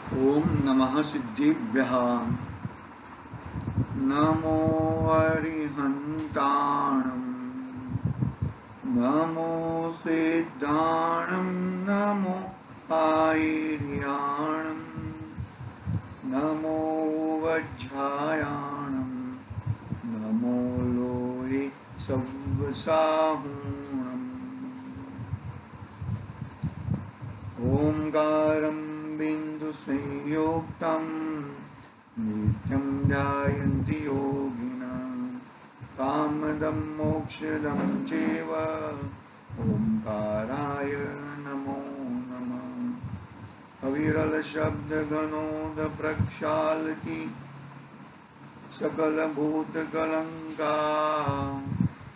ओम नमः सिद्धिभ्यः। नमो अरिहन्ताणं, नमो सिद्धाणं, नमो आयर्याणं, नमो वज्रायाणं, नमो लोहे सव्वसाहूणम्। ओंकारं बिन्दुसंयुक्तं नित्यं ध्यायन्ति योगिनः। कामदं मोक्षदं चैव ओंकाराय नमो नमः। अविरल शब्द गणोद प्रक्षालति सकल भूत कलंका।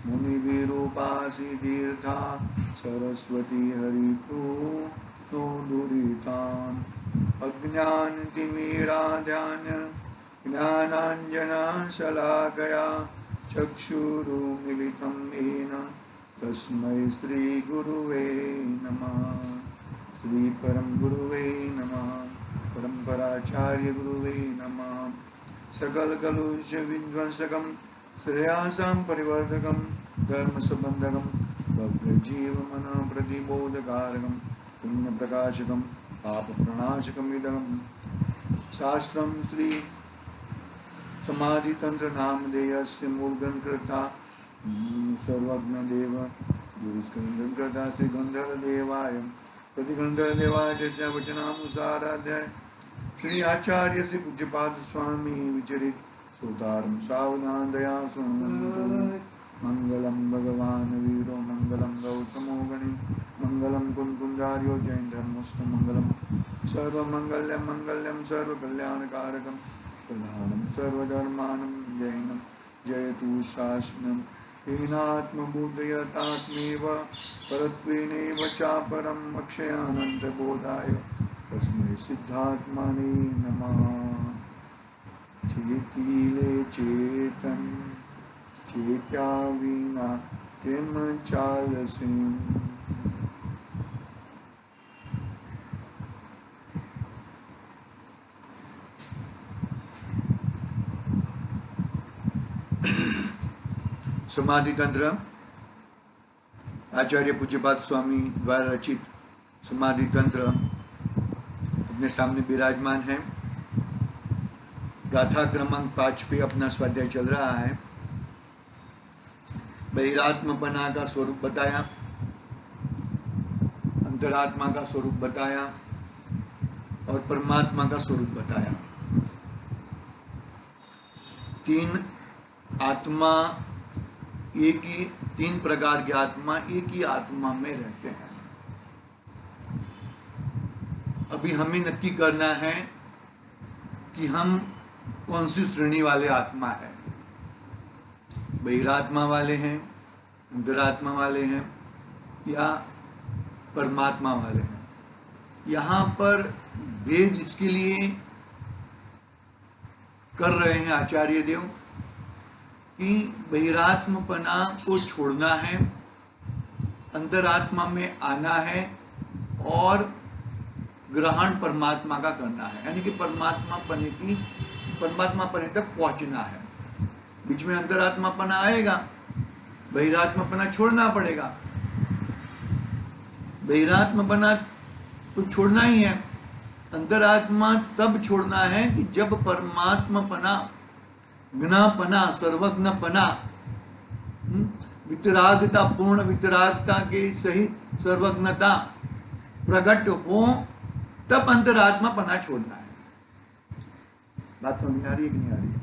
मुनि विरूपासी तीर्था सरस्वती हरितु नो दुरिताम्। अज्ञानतिमिराध्यान ज्ञानाञ्जना शलाकया चक्षुरुन्मीलितं येन तस्मै श्रीगुरुवे नमः। श्री परम गुरुवे नमः। परम्पराचार्य गुरुवे नमः। सकल कलुष विध्वंसकं श्रेयासां परिवर्धकं धर्म संबंधकं भव्य जीव मन प्रतिबोधकारकं पुण्य प्रकाशकं पाप प्रणाशकं इदं शास्त्रं श्री समाधि तंत्र नामधेयस्य मूर्धन कृता सर्वज्ञ देव गुरुस्कंदन कृता श्री गंधर्व देवाय प्रति गंधर्व देवाय जैसे वचनानुसाराध्याय श्री आचार्य श्री पूज्यपाद स्वामी विचरित सोतारम सावधान दया सुनंदु। मंगलम भगवान वीरो मंगलम गौतमो गणि मंगलम कुंकुंजार्यो जैन धर्मस्थ मंगलम सर्वमंगल्यम मंगल्यम सर्वकल्याणकारकम प्रधानम सर्वधर्मानं जैनम जयतु शासनम हीनात्मबुद्धयतात्मेव परत्वेनैव चापरम अक्षयानन्तबोधाय तस्मै सिद्धात्मने नमः। चेतीले चेतन चेत्या विना किम चालसे। समाधि तंत्र आचार्य पूज्यपाद स्वामी द्वारा रचित समाधि तंत्र अपने सामने विराजमान है। गाथा क्रमांक 5 पे अपना स्वाध्याय चल रहा है। बहिरात्मपना का स्वरूप बताया, अंतरात्मा का स्वरूप बताया और परमात्मा का स्वरूप बताया। तीन आत्मा एक ही, तीन प्रकार के आत्मा एक ही आत्मा में रहते हैं। अभी हमें नक्की करना है कि हम कौन सी श्रेणी वाले आत्मा है। बहिरात्मा वाले हैं, अंतरात्मा वाले हैं या परमात्मा वाले हैं। यहाँ पर भेद इसके लिए कर रहे हैं आचार्य देव कि बहिरात्मपना को छोड़ना है, अंतरात्मा में आना है और ग्रहण परमात्मा का करना है। यानी कि परमात्मा पने तक पहुंचना है। बीच में अंतरात्मापना आएगा, बहिरात्मापना छोड़ना पड़ेगा। बहिरात्मापना तो छोड़ना ही है, अंतरात्मा तब छोड़ना है कि जब परमात्मापना, ज्ञापना, सर्वज्ञपना, वितरागता, पूर्ण वितरागता के सहित सर्वज्ञता प्रकट हो, तब अंतरात्मापना छोड़ना है। बात समझ में आ रही है कि नहीं आ रही है?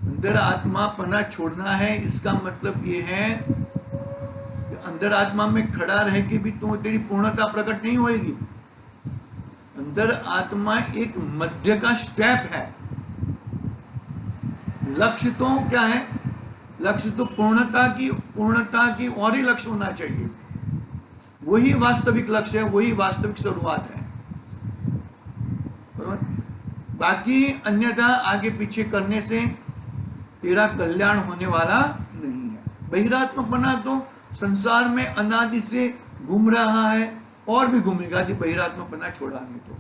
अंतरात्मापना छोड़ना है, इसका मतलब ये है कि अंतरात्मा में खड़ा रह के भी तो तेरी पूर्णता प्रकट नहीं होगी। अंतरात्मा एक मध्य का स्टेप है। लक्ष्य तो क्या है? लक्ष्य तो पूर्णता की और ही लक्ष्य होना चाहिए। वही वास्तविक लक्ष्य है, वही वास्तविक शुरुआत है। बराबर? बाकी अन्यथा आगे पीछे करने से तेरा कल्याण होने वाला नहीं है। बहिरात्मपना तो संसार में अनादि से घूम रहा है और भी घूमेगा, यदि बहिरात्मपना छोड़ा नहीं तो।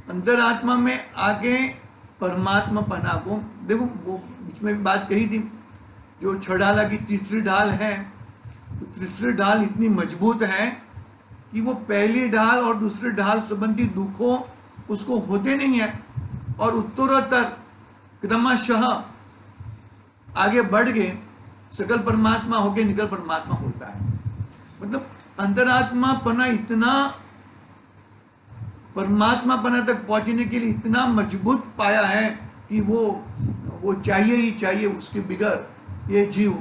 अंतरात्मा में आके परमात्मा पना को देखो, वो बीच में भी बात कही थी, जो छड़ाला की तीसरी ढाल है, तो तीसरी ढाल इतनी मजबूत है कि वो पहली ढाल और दूसरी ढाल संबंधी दुखों उसको होते नहीं है, और उत्तरोत्तर क्रमशः आगे बढ़ के सकल परमात्मा होके निकल परमात्मा होता है। मतलब अंतरात्मा पना इतना परमात्मा पना तक पहुंचने के लिए इतना मजबूत पाया है कि वो चाहिए ही चाहिए, उसके बिगड़ ये जीव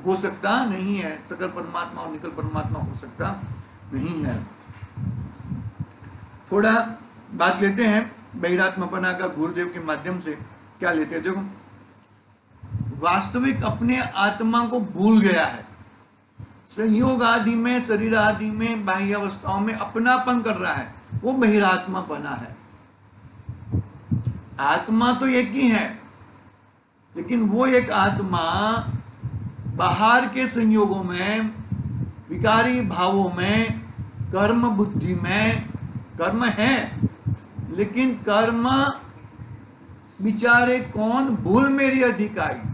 हो सकता नहीं है, सकल परमात्मा और निकल परमात्मा हो सकता नहीं है। थोड़ा बात लेते हैं बहिरात्मपना का गुरुदेव के माध्यम से। क्या लेते हैं, देखो, वास्तविक अपने आत्मा को भूल गया है, संयोग आदि में, शरीर आदि में, बाह्य अवस्थाओं में अपनापन कर रहा है, वो बहिरात्मापना है। आत्मा तो एक ही है, लेकिन वो एक आत्मा बाहर के संयोगों में, विकारी भावों में, कर्म बुद्धि में, कर्म है लेकिन कर्म बिचारे कौन, भूल मेरी अधिकारी,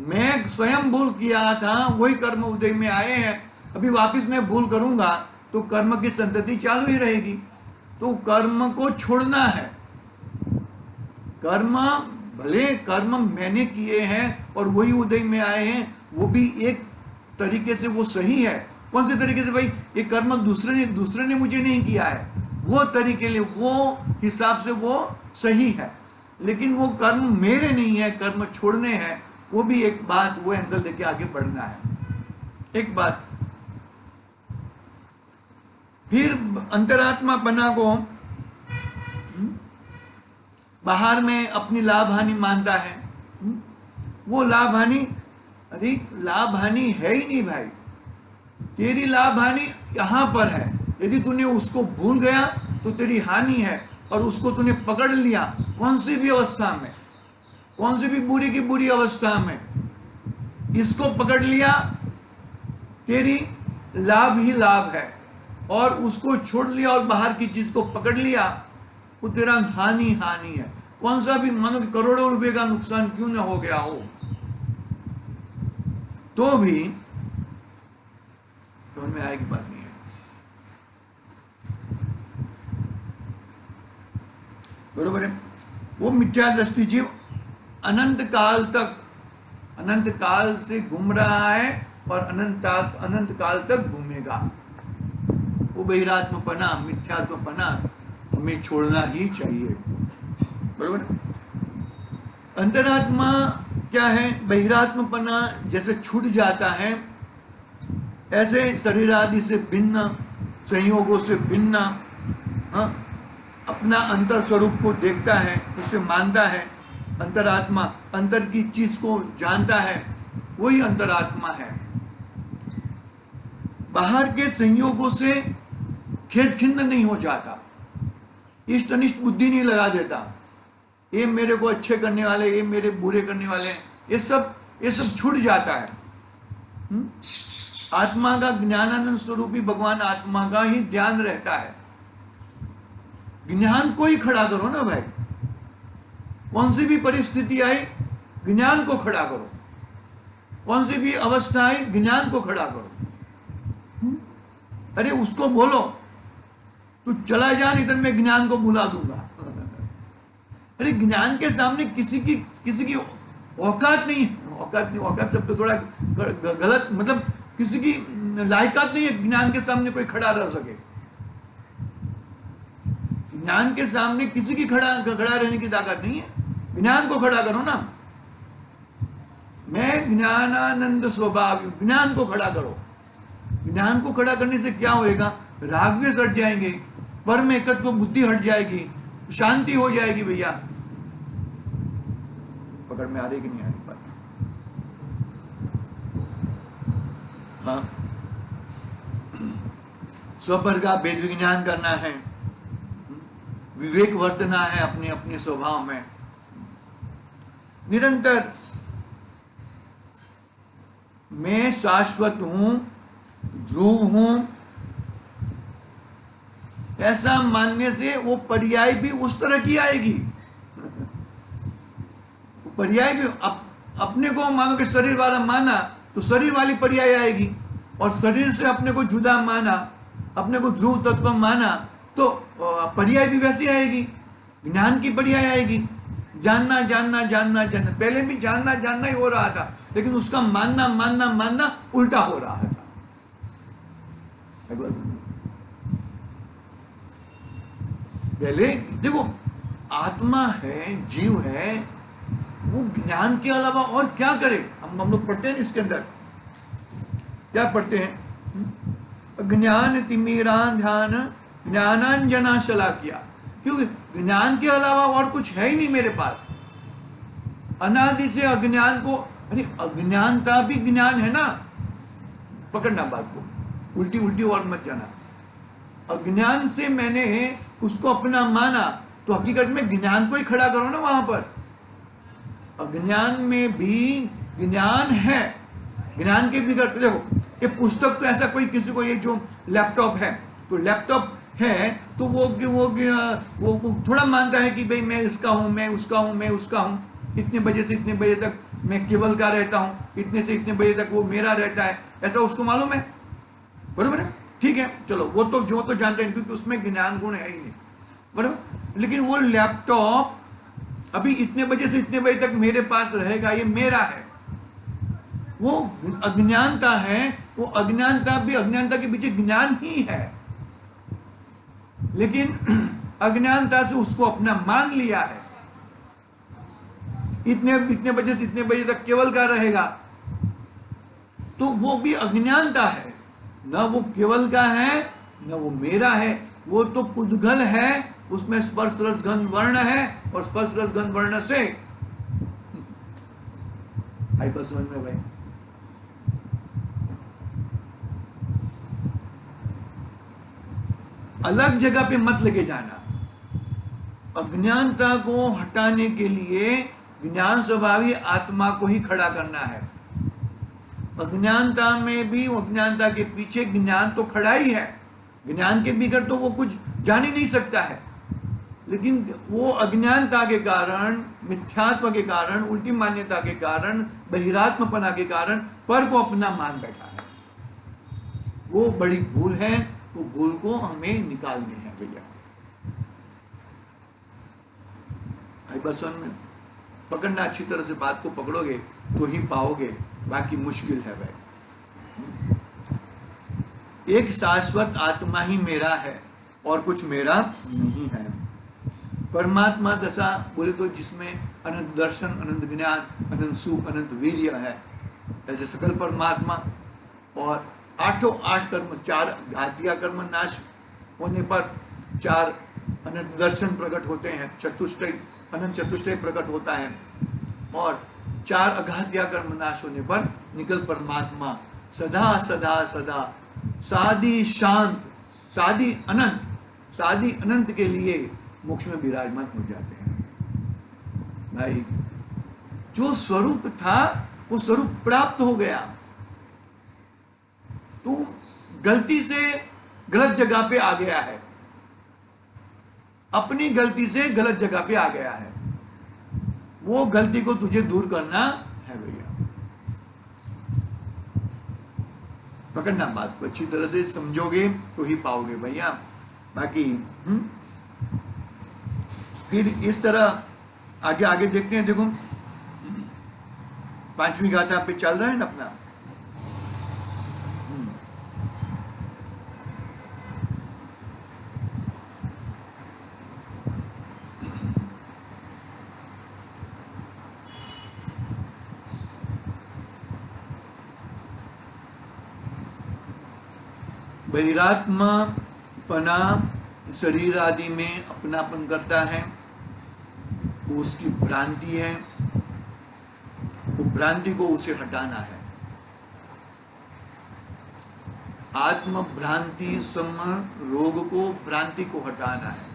मैं स्वयं भूल किया था, वही कर्म उदय में आए हैं, अभी वापस मैं भूल करूंगा तो कर्म की संतति चालू ही रहेगी। तो कर्म को छोड़ना है। कर्म, भले कर्म मैंने किए हैं और वही उदय में आए हैं, वो भी एक तरीके से वो सही है। कौन से तरीके से भाई, ये कर्म दूसरे ने मुझे नहीं किया है, वो तरीके लिए, वो हिसाब से वो सही है, लेकिन वो कर्म मेरे नहीं है, कर्म छोड़ने हैं, वो भी एक बात, वो एंगल लेके आगे बढ़ना है। एक बात फिर अंतरात्मा पना को बाहर में अपनी लाभ हानि मानता है। वो लाभ हानि, अरे लाभ हानि है ही नहीं भाई, तेरी लाभ हानि यहां पर है। यदि तूने उसको भूल गया तो तेरी हानि है, और उसको तूने पकड़ लिया कौन सी भी अवस्था में, कौन सी भी बुरी की बुरी अवस्था में, इसको पकड़ लिया, तेरी लाभ ही लाभ है, और उसको छोड़ लिया और बाहर की चीज को पकड़ लिया, वो तेरा हानि हानि है। कौन सा भी, मानो कि करोड़ों रुपए का नुकसान क्यों ना हो गया हो, तो भी समझ में आएगी बात नहीं है। बरोबर है। वो मिथ्या दृष्टि जीव अनंत काल तक, अनंत काल से घूम रहा है और अनंत काल तक घूमेगा। वो बहिरात्मपना, मिथ्यात्मपना हमें छोड़ना ही चाहिए। बरोबर। अंतरात्मा क्या है, बहिरात्मपना जैसे छूट जाता है, ऐसे शरीर आदि से भिन्न, संयोगों से भिन्न, अपना अंतर स्वरूप को देखता है, उसे मानता है। अंतरात्मा अंतर की चीज को जानता है, वही अंतरात्मा है। बाहर के संयोगों से खेद खिन्न नहीं हो जाता, इष्ट अनिष्ट बुद्धि नहीं लगा देता, ये मेरे को अच्छे करने वाले, ये मेरे बुरे करने वाले, ये सब छूट जाता है। आत्मा का ज्ञानानंद स्वरूपी भगवान आत्मा का ही ध्यान रहता है। ज्ञान को ही खड़ा करो ना भाई, कौन सी भी परिस्थिति आई ज्ञान को खड़ा करो, कौन सी भी अवस्था आई ज्ञान को खड़ा करो। अरे उसको बोलो तू चला जा, नहीं तो मैं ज्ञान को बुला दूंगा। अरे ज्ञान के सामने किसी की औकात नहीं है, औकात शब्द तो थोड़ा गलत, मतलब किसी की लायकात नहीं है ज्ञान के सामने कोई खड़ा रह सके। ज्ञान के सामने किसी की खड़ा रहने की ताकत नहीं है। ज्ञान को खड़ा करो ना, मैं ज्ञानानंद स्वभाव, ज्ञान को खड़ा करो। ज्ञान को खड़ा करने से क्या होएगा, रागद्वेष हट जाएंगे, परम एकत्व बुद्धि हट जाएगी, शांति हो जाएगी। भैया पकड़ में आ रही कि नहीं आ रही बात? हाँ, स्वपर का भेद विज्ञान करना है, विवेक वर्तना है अपने अपने स्वभाव में निरंतर। मैं शाश्वत हूं, ध्रुव हूं, ऐसा मानने से वो पर्याय भी उस तरह की आएगी। पर्याय भी अपने को मानो कि शरीर वाला माना तो शरीर वाली पर्याय आएगी, और शरीर से अपने को जुदा माना, अपने को ध्रुव तत्व माना तो पर्याय भी वैसी आएगी, ज्ञान की पर्याय आएगी। जानना जानना जानना जानना, पहले भी जानना जानना ही हो रहा था, लेकिन उसका मानना मानना मानना उल्टा हो रहा था। पहले देखो, आत्मा है, जीव है, वो ज्ञान के अलावा और क्या करे। हम लोग पढ़ते हैं इसके अंदर क्या पढ़ते हैं, ज्ञान तिमिरान ध्यान ज्ञानांजना शलाकिया, क्योंकि ज्ञान के अलावा और कुछ है ही नहीं मेरे पास। अनादि से अज्ञान को, अरे अज्ञानता भी ज्ञान है ना, पकड़ना बात को, उल्टी उल्टी और मत जाना। अज्ञान से मैंने उसको अपना माना तो हकीकत में ज्ञान को ही खड़ा करो ना वहां पर। अज्ञान में भी ज्ञान है, ज्ञान के बिगड़, देखो ये पुस्तक तो ऐसा कोई किसी को, ये जो लैपटॉप है तो लैपटॉप है तो वो थोड़ा मानता है कि भाई मैं इसका हूं, मैं उसका हूं, मैं उसका हूं, इतने बजे से इतने बजे तक मैं केवल का रहता हूं, इतने से इतने बजे तक वो मेरा रहता है, ऐसा उसको मालूम है, बरोबर है, ठीक है, चलो वो तो जानते हैं क्योंकि उसमें ज्ञान गुण है ही नहीं, बरोबर। लेकिन वो लैपटॉप अभी इतने बजे से इतने बजे तक मेरे पास रहेगा, ये मेरा है, वो अज्ञानता है, वो अज्ञानता भी अज्ञानता के पीछे ज्ञान ही है, लेकिन अज्ञानता से उसको अपना मान लिया है। इतने बजे से इतने बजे तक केवल का रहेगा तो वो भी अज्ञानता है, न वो केवल का है न वो मेरा है, वो तो पुद्गल है, उसमें स्पर्श रस गंध वर्ण है, और स्पर्श रस गंध वर्ण से आई बात समझ में भाई। अलग जगह पे मत लेके जाना। अज्ञानता को हटाने के लिए ज्ञान स्वभावी आत्मा को ही खड़ा करना है। अज्ञानता में भी अज्ञानता के पीछे ज्ञान तो खड़ा ही है, ज्ञान के बिगड़ तो वो कुछ जान ही नहीं सकता है, लेकिन वो अज्ञानता के कारण, मिथ्यात्व के कारण, उल्टी मान्यता के कारण, बहिरात्मपना के कारण पर को अपना मान बैठा है। वो बड़ी भूल है, तो भूल को हमें निकालनी है भैया। भाई बस में पकड़ना, अच्छी तरह से बात को पकड़ोगे तो ही पाओगे, बाकी मुश्किल है भाई। एक शाश्वत आत्मा ही मेरा है और कुछ मेरा नहीं है। परमात्मा दशा बोले तो जिसमें अनंत दर्शन, अनंत ज्ञान, अनंत सुख, अनंत वीर्य है, ऐसे सकल परमात्मा। और आठों आठ कर्म, चार घातिया कर्म नाश होने पर चार अनंत दर्शन प्रकट होते हैं, चतुष्टय अनंत चतुष्टय प्रकट होता है, और चार अघात्या कर्म नाश होने पर निकल परमात्मा सदा सदा सदा सादी शांत, सादी अनंत के लिए मोक्ष में विराजमान हो जाते हैं। भाई जो स्वरूप था वो स्वरूप प्राप्त हो गया, तू गलती से गलत जगह पे आ गया है, अपनी गलती से गलत जगह पे आ गया है, वो गलती को तुझे दूर करना है भैया। पकड़ना बात को, अच्छी तरह से समझोगे तो ही पाओगे भैया। बाकी फिर इस तरह आगे आगे देखते हैं। देखो पांचवी गाथा पे चल रहा है ना अपना। बहिरात्मा पना शरीर आदि में अपनापन करता है, वो उसकी भ्रांति है, वो भ्रांति को उसे हटाना है। आत्म भ्रांति सम रोग को, भ्रांति को हटाना है।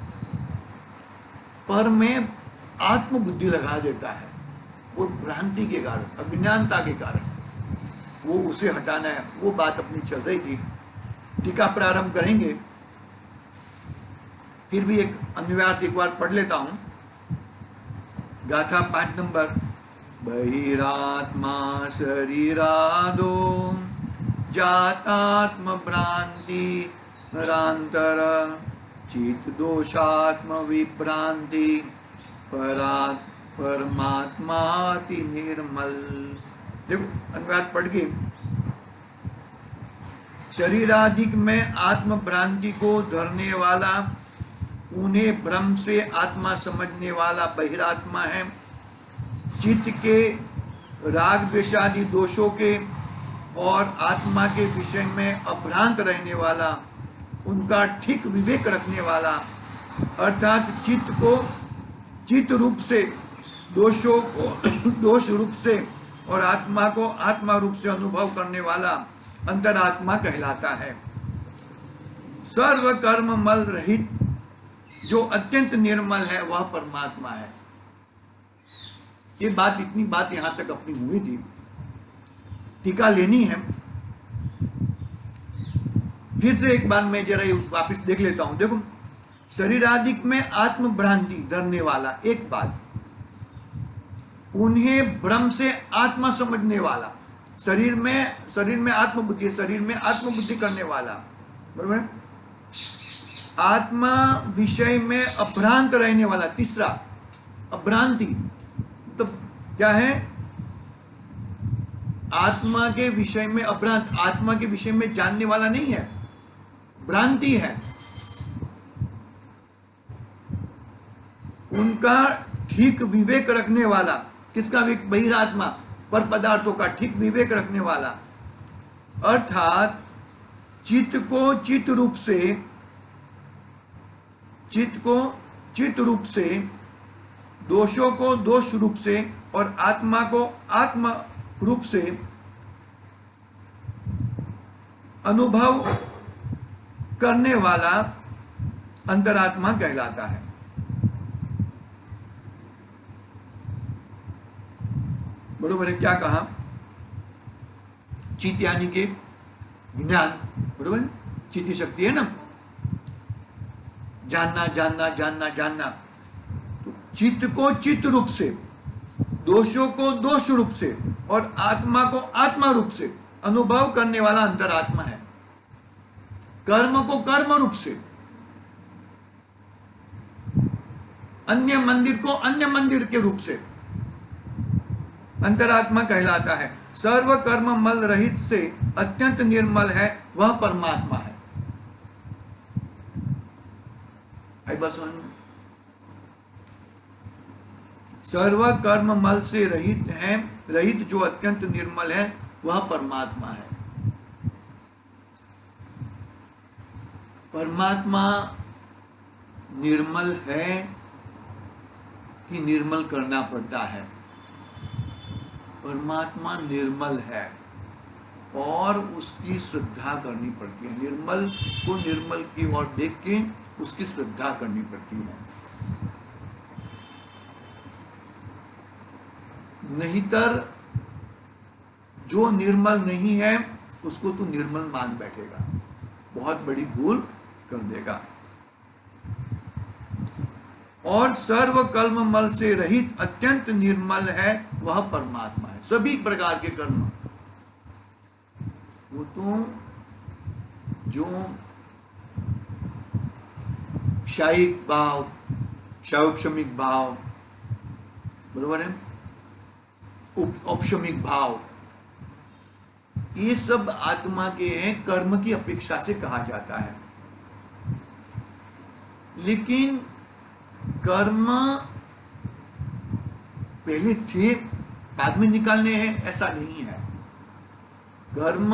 पर में आत्म बुद्धि लगा देता है, वो भ्रांति के कारण, अज्ञानता के कारण, वो उसे हटाना है। वो बात अपनी चल रही थी, टीका प्रारंभ करेंगे। फिर भी एक अनुवाद एक बार पढ़ लेता हूँ। गाथा 5 नंबर। बहिरात्मा शरीरादो जातात्म भ्रांति नरांतर चित दोषात्म विभ्रांति परात परमात्माति निर्मल। देखो अनुवाद पढ़ के, शरीरादिक में आत्म भ्रांति को धरने वाला, उन्हें भ्रम से आत्मा समझने वाला बहिरात्मा है। चित्त के राग द्वेषादि दोषों के और आत्मा के विषय में अभ्रांत रहने वाला, उनका ठीक विवेक रखने वाला, अर्थात चित्त को चित्त रूप से, दोषों को दोष रूप से और आत्मा को आत्मा रूप से अनुभव करने वाला अंतरात्मा कहलाता है। सर्व कर्म मल रहित जो अत्यंत निर्मल है वह परमात्मा है। ये बात, इतनी बात यहां तक अपनी हुई थी, टीका लेनी है। फिर से एक बार मैं जरा वापिस देख लेता हूं। देखो, शरीर आदि में आत्म भ्रांति धरने वाला एक बात, उन्हें भ्रम से आत्मा समझने वाला, शरीर में आत्मबुद्धि, शरीर में आत्मबुद्धि करने वाला, बराबर। आत्मा विषय में अभ्रांत रहने वाला, तीसरा अभ्रांति तो क्या है? आत्मा के विषय में अभ्रांत, आत्मा के विषय में जानने वाला नहीं है, भ्रांति है। उनका ठीक विवेक रखने वाला, किसका विवेक? बहिरात्मा, पर पदार्थों का ठीक विवेक रखने वाला, अर्थात चित्त को चित्त रूप से, दोषों को दोष रूप से और आत्मा को आत्मा रूप से अनुभव करने वाला अंतरात्मा कहलाता है। बरोबर है? क्या कहा? चित्त यानी के ज्ञान, बरोबर? चित्त शक्ति है ना, जानना जानना जानना जानना। तो चित्त को चित्त रूप से, दोषों को दोष रूप से और आत्मा को आत्मा रूप से अनुभव करने वाला अंतरात्मा है। कर्म को कर्म रूप से, अन्य मंदिर को अन्य मंदिर के रूप से अंतरात्मा कहलाता है। सर्व कर्म मल रहित से अत्यंत निर्मल है, वह परमात्मा है। बस सर्व कर्म मल से रहित है, रहित जो अत्यंत निर्मल है वह परमात्मा है। परमात्मा निर्मल है कि निर्मल करना पड़ता है? परमात्मा निर्मल है और उसकी श्रद्धा करनी पड़ती है। निर्मल को निर्मल की ओर देख के उसकी श्रद्धा करनी पड़ती है, नहींतर जो निर्मल नहीं है उसको तू निर्मल मान बैठेगा, बहुत बड़ी भूल कर देगा। और सर्व कर्म मल से रहित अत्यंत निर्मल है, वह परमात्मा है। सभी प्रकार के कर्म, वो तो जो क्षयिक भाव, क्षौक्षमिक भाव, बरोबर है, औपशमिक भाव, ये सब आत्मा के कर्म की अपेक्षा से कहा जाता है। लेकिन कर्म पहले थे, बाद में निकालने हैं, ऐसा नहीं है। कर्म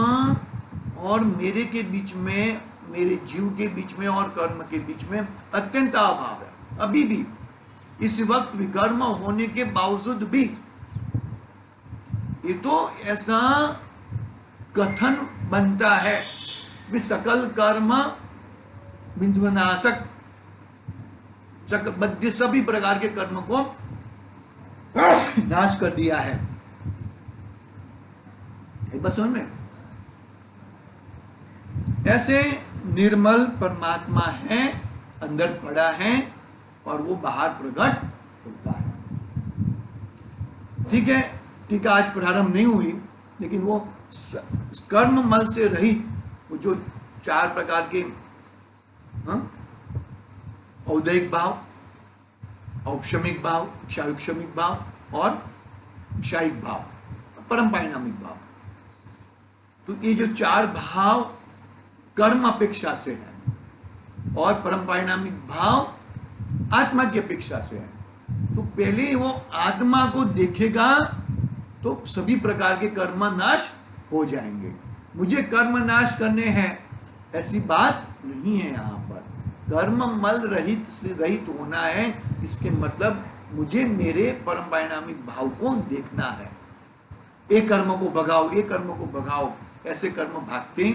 और मेरे के बीच में, मेरे जीव के बीच में और कर्म के बीच में अत्यंत अभाव है। अभी भी इस वक्त विकर्म होने के बावजूद भी ये तो ऐसा कथन बनता है कि सकल कर्म विध्वंसक, सभी प्रकार के कर्म को नाश कर दिया है। बस समझ में, ऐसे निर्मल परमात्मा है अंदर पड़ा है और वो बाहर प्रकट होता है। ठीक है, टीका आज प्रारंभ नहीं हुई, लेकिन वो कर्म मल से रहित वो जो 4 प्रकार के औदैहिक भाव, औपशमिक भाव, क्षायुक्षमिक भाव और क्षायिक भाव, परम पारिणामिक भाव, तो ये जो 4 भाव कर्म अपेक्षा से है और परम पारिणामिक भाव आत्मा की अपेक्षा से है। तो पहले वो आत्मा को देखेगा तो सभी प्रकार के कर्म नाश हो जाएंगे। मुझे कर्म नाश करने हैं ऐसी बात नहीं है। यहाँ पर कर्म मल रहित होना है, इसके मतलब मुझे मेरे परम पारिणामिक भाव को देखना है। एक कर्म को भगाओ, एक कर्म को भगाओ, ऐसे कर्म भागते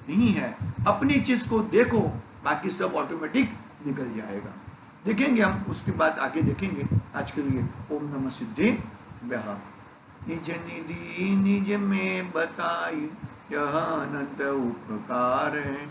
नहीं है। अपनी चीज को देखो, बाकी सब ऑटोमेटिक निकल जाएगा। देखेंगे हम, उसके बाद आगे देखेंगे। आज के लिए ओम नमः सिद्धेभ्यः। निज निधि निज में बताई, यह अनंत उपकार है।